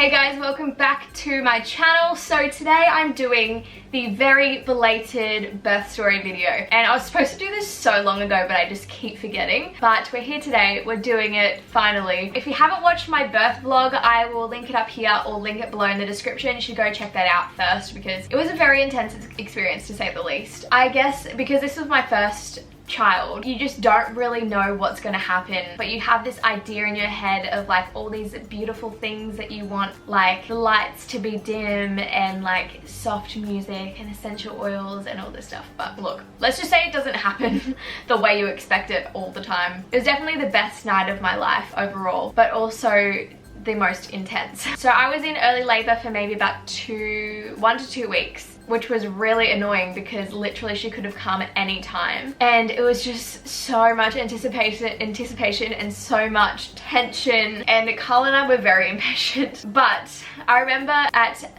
Hey guys, welcome back to my channel. So today I'm doing the very belated birth story video, and I was supposed to do this so long ago but I just keep forgetting. But we're here today, we're doing it finally. If you haven't watched my birth vlog, I will link it up here or link it below in the description. You should go check that out first because it was a very intense experience to say the least. I guess because this was my first child, you just don't really know what's gonna happen, but you have this idea in your head of like all these beautiful things that you want, like the lights to be dim and like soft music and essential oils and all this stuff. But look, let's just say it doesn't happen the way you expect it all the time. It was definitely the best night of my life overall, but also the most intense. So I was in early labor for maybe about 1 to 2 weeks, which was really annoying because literally she could have come at any time. And it was just so much anticipation and so much tension. And Carl and I were very impatient. But I remember at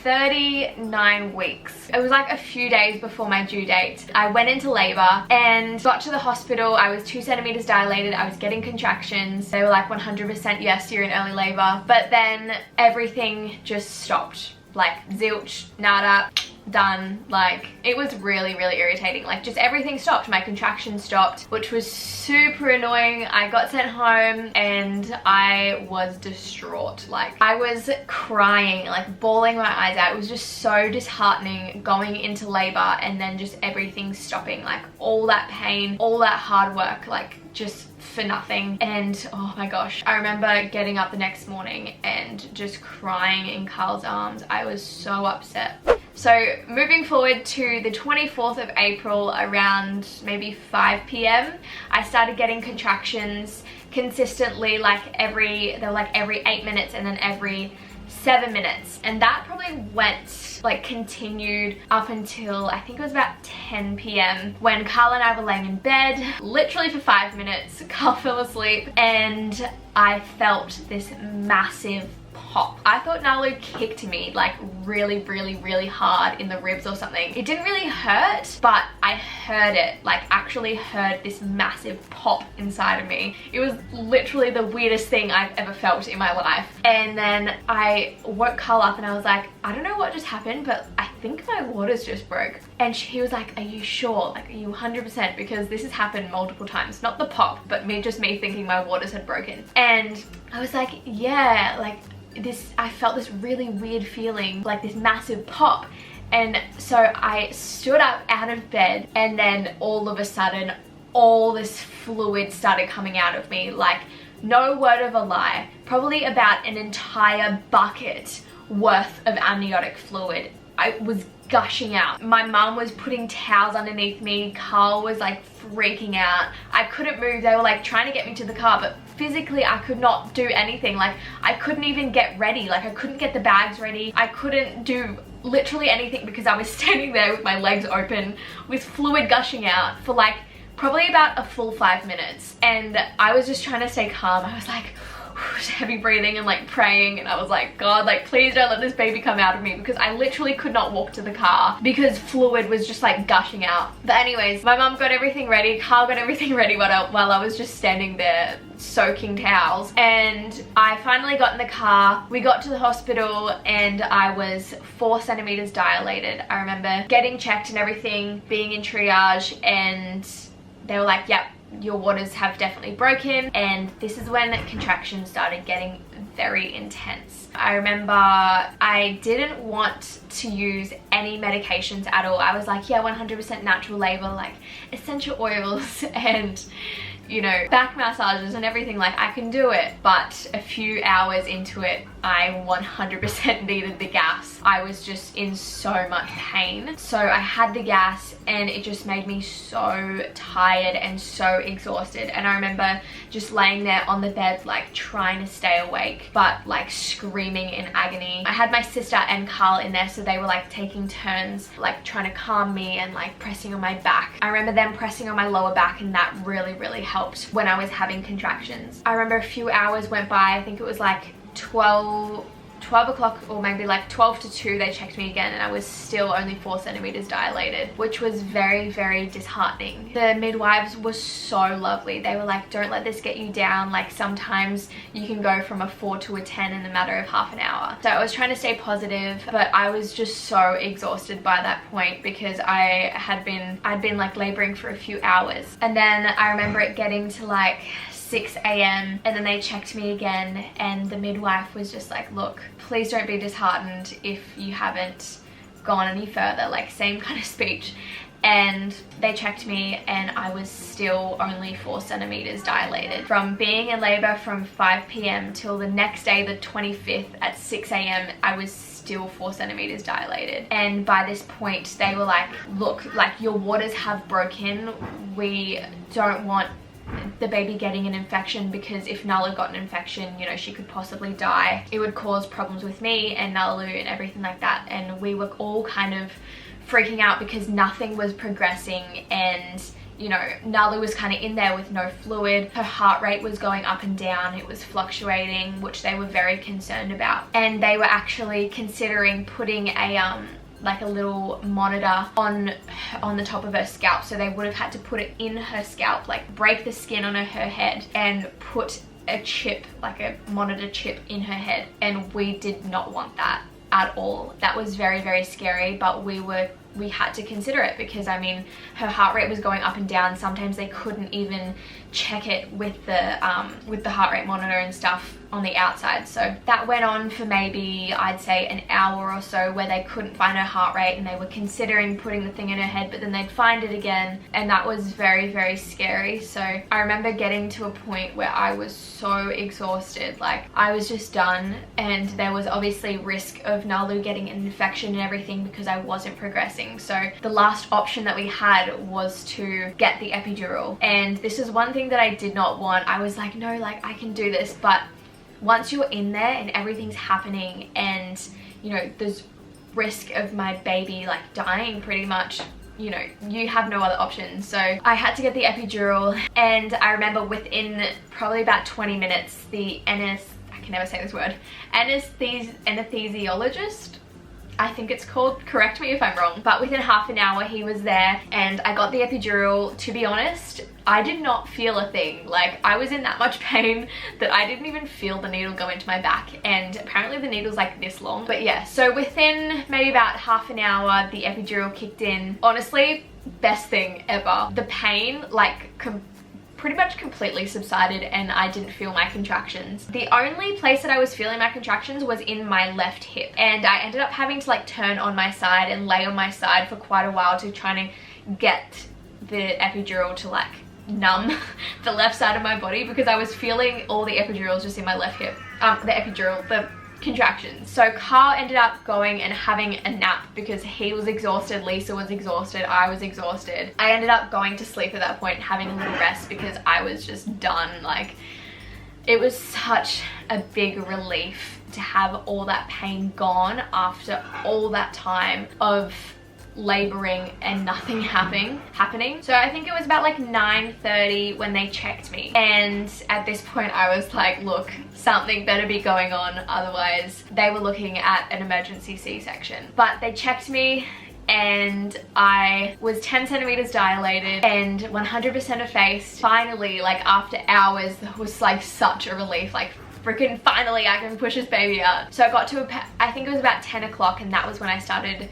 39 weeks, it was like a few days before my due date, I went into labor and got to the hospital. I was 2 centimeters dilated. I was getting contractions. They were like 100% yes, you're in early labor. But then everything just stopped. Like zilch, nada, done. Like it was really irritating. Like just everything stopped. My contractions stopped, which was super annoying. I got sent home and I was distraught. Like I was crying, like bawling my eyes out. It was just so disheartening going into labor and then just everything stopping. Like all that pain, all that hard work, like just for nothing. And oh my gosh, I remember getting up the next morning and just crying in Carl's arms. I was so upset. So moving forward to the 24th of April around maybe 5 p.m, I started getting contractions consistently, like they were like every 8 minutes and then every 7 minutes. And that probably continued up until I think it was about 10 p.m. when Carl and I were laying in bed, literally for 5 minutes. Carl fell asleep and I felt this massive pop. I thought Nalu kicked me like really hard in the ribs or something. It didn't really hurt, but I heard it, like actually heard this massive pop inside of me. It was literally the weirdest thing I've ever felt in my life. And then I woke Carl up and I was like, I don't know what just happened, but I think my waters just broke. And he was like, are you sure? Like, are you 100%? Because this has happened multiple times. Not the pop, but me thinking my waters had broken. And I was like, yeah, like I felt this really weird feeling, like this massive pop. And so I stood up out of bed and then all of a sudden all this fluid started coming out of me, like no word of a lie, probably about an entire bucket worth of amniotic fluid. I was gushing out. My mum was putting towels underneath me. Carl was like freaking out. I couldn't move. They were like trying to get me to the car, but physically I could not do anything. Like I couldn't even get ready. Like I couldn't get the bags ready. I couldn't do literally anything because I was standing there with my legs open with fluid gushing out for like probably about a full 5 minutes. And I was just trying to stay calm. I was like heavy breathing and like praying, and I was like, God, like please don't let this baby come out of me, because I literally could not walk to the car because fluid was just like gushing out. But anyways, my mum got everything ready, Carl got everything ready while I was just standing there soaking towels. And I finally got in the car. We got to the hospital and I was 4 centimeters dilated. I remember getting checked and everything, being in triage, and they were like, yep, your waters have definitely broken. And this is when contractions started getting very intense. I remember I didn't want to use any medications at all. I was like, yeah, 100% natural labor, like essential oils and you know, back massages and everything, like I can do it. But a few hours into it, I 100% needed the gas. I was just in so much pain. So I had the gas and it just made me so tired and so exhausted. And I remember just laying there on the bed, like trying to stay awake, but like screaming in agony. I had my sister and Carl in there, so they were like taking turns, like trying to calm me and like pressing on my back. I remember them pressing on my lower back, and that really helped when I was having contractions. I remember a few hours went by. I think it was like 12 12 o'clock or maybe like 12 to 2 they checked me again, and I was still only 4 centimeters dilated, which was very, very disheartening. The midwives were so lovely. They were like, don't let this get you down, like sometimes you can go from a 4 to a 10 in a matter of half an hour. So I was trying to stay positive, but I was just so exhausted by that point because I'd been like laboring for a few hours. And then I remember it getting to like 6 a.m. and then they checked me again, and the midwife was just like, look, please don't be disheartened if you haven't gone any further, like same kind of speech. And they checked me and I was still only 4 centimeters dilated. From being in labor from 5 p.m. till the next day, the 25th at 6 a.m. I was still 4 centimeters dilated. And by this point they were like, look, like your waters have broken. We don't want the baby getting an infection, because if Nala got an infection, you know, she could possibly die. It would cause problems with me and Nalu and everything like that. And we were all kind of freaking out because nothing was progressing, and you know, Nalu was kind of in there with no fluid. Her heart rate was going up and down. It was fluctuating, which they were very concerned about. And they were actually considering putting a like a little monitor on the top of her scalp. So they would have had to put it in her scalp, like break the skin on her head and put a chip, like a monitor chip in her head. And we did not want that at all. That was very, very scary, but we had to consider it because I mean her heart rate was going up and down. Sometimes they couldn't even check it with the heart rate monitor and stuff on the outside. So that went on for maybe, I'd say, an hour or so, where they couldn't find her heart rate and they were considering putting the thing in her head, but then they'd find it again, and that was very, very scary. So I remember getting to a point where I was so exhausted, like I was just done, and there was obviously risk of Nalu getting an infection and everything because I wasn't progressing. So the last option that we had was to get the epidural, and this is one thing that I did not want. I was like, no, like I can do this, but once you're in there and everything's happening and you know there's risk of my baby like dying pretty much, you know, you have no other options. So I had to get the epidural, and I remember within probably about 20 minutes the I can never say this word, anesthesiologist, I think it's called, correct me if I'm wrong, but within half an hour he was there and I got the epidural. To be honest, I did not feel a thing. Like I was in that much pain that I didn't even feel the needle go into my back, and apparently the needle's like this long. But yeah, so within maybe about half an hour the epidural kicked in. Honestly, best thing ever. The pain like pretty much completely subsided and I didn't feel my contractions. The only place that I was feeling my contractions was in my left hip, and I ended up having to like turn on my side and lay on my side for quite a while to try to get the epidural to like numb the left side of my body, because I was feeling all the epidurals just in my left hip. The contractions. So Carl ended up going and having a nap because he was exhausted, Lisa was exhausted, I was exhausted. I ended up going to sleep at that point and having a little rest because I was just done. Like it was such a big relief to have all that pain gone after all that time of laboring and nothing happening. So I think it was about like 9:30 when they checked me, and at this point I was like, look, something better be going on, otherwise they were looking at an emergency C-section. But they checked me and I was 10 centimeters dilated and 100% effaced. Finally, like after hours, it was like such a relief, like freaking finally I can push this baby out. So I got to I think it was about 10 o'clock, and that was when I started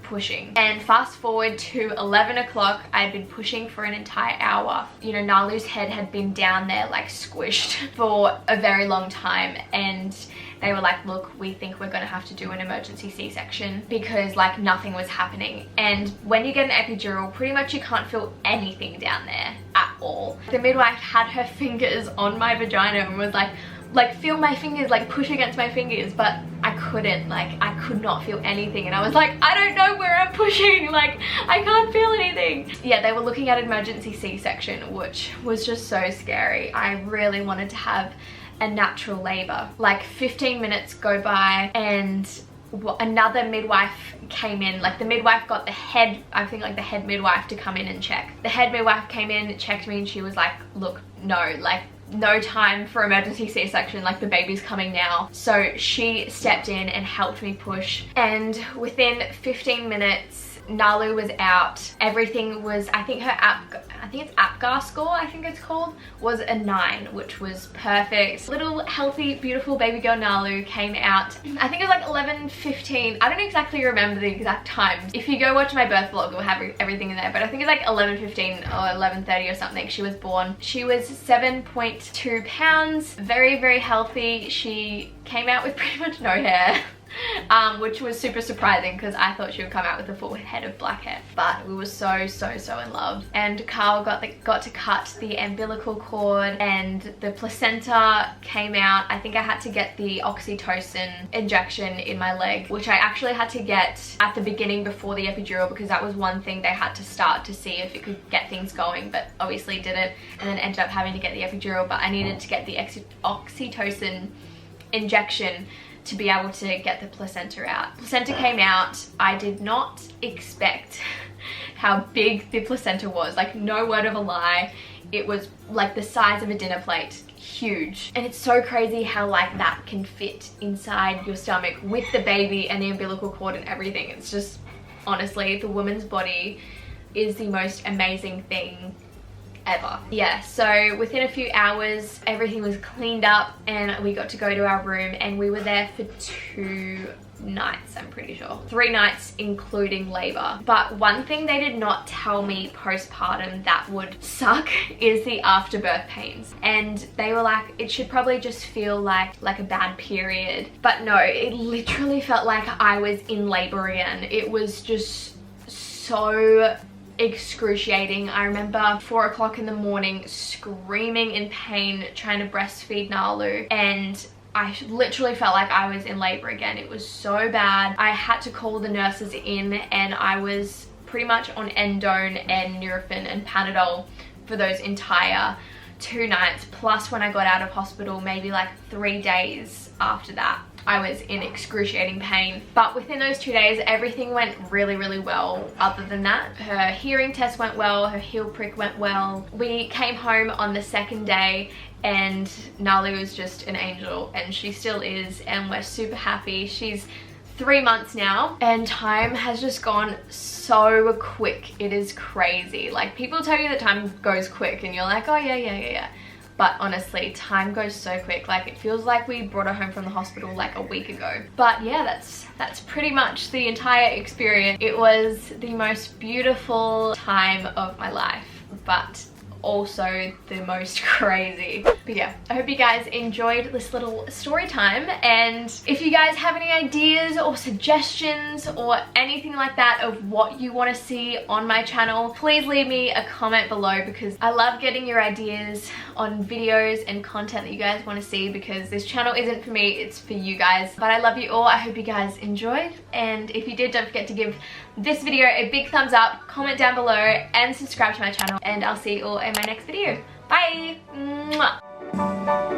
pushing. And fast forward to 11 o'clock, I had been pushing for an entire hour. You know, Nalu's head had been down there like squished for a very long time, and they were like, look, we think we're gonna have to do an emergency C-section because like nothing was happening. And when you get an epidural, pretty much you can't feel anything down there at all. The midwife had her fingers on my vagina and was like feel my fingers, like push against my fingers, but I couldn't, like I could not feel anything. And I was like, I don't know where I'm pushing, like I can't feel anything. Yeah, they were looking at emergency C-section, which was just so scary. I really wanted to have a natural labor. Like 15 minutes go by and another midwife came in. Like the midwife got the head, I think like the head midwife to come in and check. The head midwife came in, checked me, and she was like, look, no, like no time for emergency C-section, like the baby's coming now. So she stepped in and helped me push, and within 15 minutes Nalu was out. Everything was, I think it's APGAR score, I think it's called, was a 9, which was perfect. Little healthy beautiful baby girl Nalu came out, I think it was like 11:15. I don't exactly remember the exact time. If you go watch my birth vlog, we'll have everything in there, but I think it's like 11:15 or 11:30 or something she was born. She was 7.2 pounds, very, very healthy. She came out with pretty much no hair. Which was super surprising because I thought she would come out with a full head of black hair, but we were so in love. And Carl got to cut the umbilical cord, and the placenta came out. I think I had to get the oxytocin injection in my leg, which I actually had to get at the beginning before the epidural, because that was one thing they had to start to see if it could get things going, but obviously didn't, and then ended up having to get the epidural. But I needed to get the oxytocin injection to be able to get the placenta out. Placenta came out. I did not expect how big the placenta was, like no word of a lie. It was like the size of a dinner plate, huge. And it's so crazy how like that can fit inside your stomach with the baby and the umbilical cord and everything. It's just, honestly, the woman's body is the most amazing thing ever. Yeah, so within a few hours everything was cleaned up and we got to go to our room, and we were there for 2 nights, I'm pretty sure. 3 nights including labor. But one thing they did not tell me postpartum that would suck is the afterbirth pains. And they were like, it should probably just feel like a bad period. But no, it literally felt like I was in labor again. It was just so excruciating. I remember 4 o'clock in the morning screaming in pain trying to breastfeed Nalu, and I literally felt like I was in labor again. It was so bad. I had to call the nurses in, and I was pretty much on endone and Nurofen and Panadol for those entire 2 nights, plus when I got out of hospital, maybe like 3 days after that, I was in excruciating pain. But within those 2 days, everything went really well. Other than that, her hearing test went well, her heel prick went well. We came home on the 2nd day, and Nalu was just an angel, and she still is, and we're super happy. She's 3 months now, and time has just gone so quick. It is crazy. Like, people tell you that time goes quick and you're like, oh yeah. But honestly, time goes so quick. Like, it feels like we brought her home from the hospital like a week ago. But yeah, that's pretty much the entire experience. It was the most beautiful time of my life, but also the most crazy. But yeah, I hope you guys enjoyed this little story time, and if you guys have any ideas or suggestions or anything like that of what you want to see on my channel, please leave me a comment below, because I love getting your ideas on videos and content that you guys want to see, because this channel isn't for me, it's for you guys. But I love you all. I hope you guys enjoyed, and if you did, don't forget to give this video a big thumbs up, comment down below, and subscribe to my channel, and I'll see you all in my next video. Bye! Mwah.